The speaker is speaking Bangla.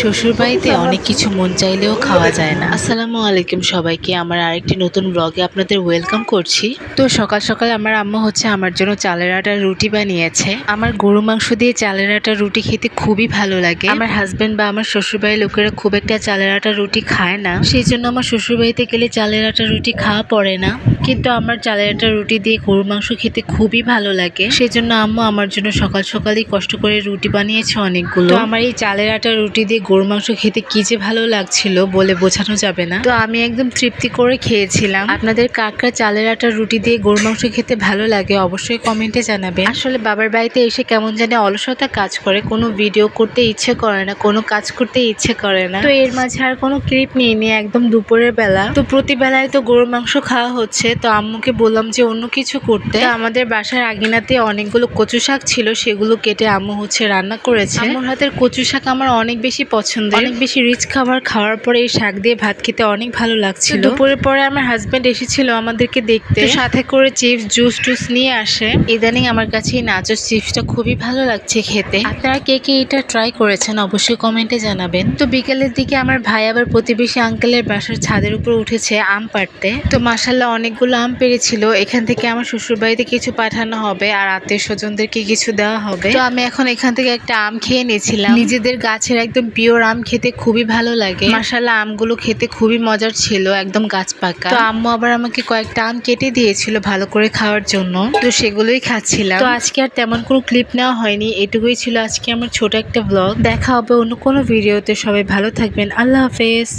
শ্বশুরবাড়িতে অনেক কিছু মন চাইলেও খাওয়া যায় না। আসসালামু আলাইকুম সবাইকে, আমার আরেকটি নতুন ব্লগে আপনাদের ওয়েলকাম করছি। তো সকাল সকাল আমার আম্মু আমার জন্য চালের আটার রুটি বানিয়েছে। আমার গরু মাংস দিয়ে চালের আটার রুটি খেতে খুবই ভালো লাগে। আমার হাজবেন্ড বা আমার শ্বশুরবাড়ির লোকেরা খুব একটা চালের আটার রুটি খায় না, সেই জন্য আমার শ্বশুরবাড়িতে গেলে চালের আটার রুটি খাওয়া পড়ে না। কিন্তু আমার চালের আটার রুটি দিয়ে গরু মাংস খেতে খুবই ভালো লাগে, সেই জন্য আম্মু আমার জন্য সকাল সকালই কষ্ট করে রুটি বানিয়েছে অনেকগুলো। তো আমার এই চালের আটার রুটি দিয়ে গরু মাংস খেতে কি যে ভালো লাগছিল বলে বোঝানো যাবে না। তো আমি একদম তৃপ্তি করে খেয়েছিলাম। আপনাদের কাকরা চালের আটার রুটি দিয়ে গরু মাংস খেতে ভালো লাগে অবশ্যই কমেন্টে জানাবেন। আসলে বাবার বাড়িতে এসে কেমন জানি অলসতা কাজ করে, কোনো ভিডিও করতে ইচ্ছে করে না, কোনো কাজ করতে ইচ্ছে করে না। তো এর মাঝে আর কোনো ক্লিপ নিয়ে নিয়ে একদম দুপুরের বেলা, তো প্রতি বেলায় তো গরুর মাংস খাওয়া হচ্ছে। তো আম্মুকে বললাম যে অন্য কিছু করতে। আমাদের বাসার আগিনাতে অনেকগুলো কচু শাক ছিল, সেগুলো কেটে আম্মু রান্না করেছে। আম্মুর হাতের কচু শাক আমার অনেক বেশি পছন্দ, অনেক বেশি রিচ খাবার। খাওয়ার পরে এই শাক দিয়ে ভাত খেতে অনেক ভালো লাগছিল। দুপুরের পরে আমার হাজবেন্ড এসেছিল আমাদেরকে দেখতে, সাথে করে চিপস জুস টুস নিয়ে আসে। ইদানিং আমার কাছে এই নাচোস চিপসটা খুবই ভালো লাগছে খেতে। আপনারা কে কে এটা ট্রাই করেছেন অবশ্যই কমেন্টে জানাবেন। তো বিকেলের দিকে আমার ভাই আবার প্রতিবেশী আঙ্কেলের বাসার ছাদের উপর উঠেছে আম পাড়তে। তো মাশাআল্লাহ অনেকগুলো আম পেড়েছিল। এখান থেকে আমার শ্বশুর বাড়িতে কিছু পাঠানো হবে আর আত্মীয় স্বজনদেরকে কিছু দেওয়া হবে। তো আমি এখন এখান থেকে একটা আম খেয়ে নিয়েছিলাম। নিজেদের গাছের একদম পিওর আম খেতে খুবই ভালো লাগে। মাশাআল্লাহ আমগুলো খেতে খুবই মজার ছিল, একদম গাছ পাকা। তো আম্মু আবার আমাকে কয়েকটা আম কেটে দিয়েছিল ভালো করে খাওয়ার জন্য, তো সেগুলোই খাচ্ছিলাম। তো আজকে আর তেমন কোনো ক্লিপ নেওয়া হয়নি, এটুকুই ছিল আজকে আমার ছোট একটা ব্লগ। দেখা হবে অন্য কোনো ভিডিওতে। সবাই ভালো থাকবেন, আল্লাহ হাফেজ।